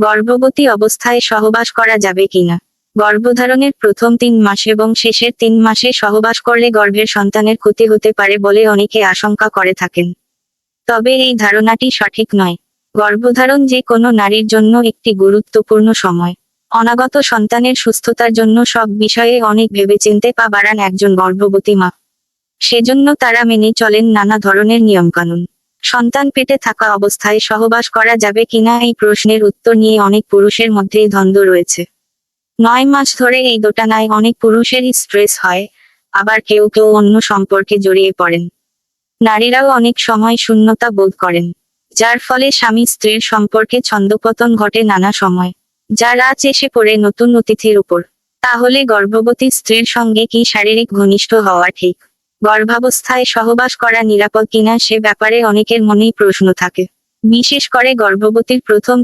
গর্ভবতী অবস্থায় সহবাস করা যাবে কিনা? গর্ভধারণের প্রথম 3 মাস এবং শেষের 3 মাসে সহবাস করলে গর্ভের সন্তানের ক্ষতি হতে পারে বলে অনেকে আশঙ্কা করে থাকেন। তবে এই ধারণাটি সঠিক নয়। গর্ভধারণ যে কোনো নারীর জন্য একটি গুরুত্বপূর্ণ সময়। অনাগত সন্তানের সুস্থতার জন্য সব বিষয়ে অনেক ভেবেচিন্তে পা বাড়ান একজন গর্ভবতী মা। সেজন্য তারা মেনে চলেন নানা ধরনের নিয়মকানুন। সন্তান পেটে থাকা অবস্থায় সহবাস করা যাবে কিনা এই প্রশ্নের উত্তর নিয়ে অনেক পুরুষের মধ্যেই দ্বন্দ্ব রয়েছে। 9 মাস ধরে এই দোটানায় অনেক পুরুষেরই স্ট্রেস হয়, আবার কেউ কেউ অন্য সম্পর্কে জড়িয়ে পড়েন। নারীরাও অনেক সময় শূন্যতা বোধ করেন, যার ফলে স্বামী স্ত্রীর সম্পর্কে ছন্দপতন ঘটে নানা সময়। যার আজ এসে পড়ে নতুন অতিথির উপর। তাহলে গর্ভবতী স্ত্রীর সঙ্গে কি শারীরিক ঘনিষ্ঠ হওয়া ঠিক? গর্ভাবস্থায় সহবাস করা নিরাপদ কিনা সে ব্যাপারে অনেকের মনেই প্রশ্ন থাকে। বিশেষ করে গর্ভবতীর প্রথম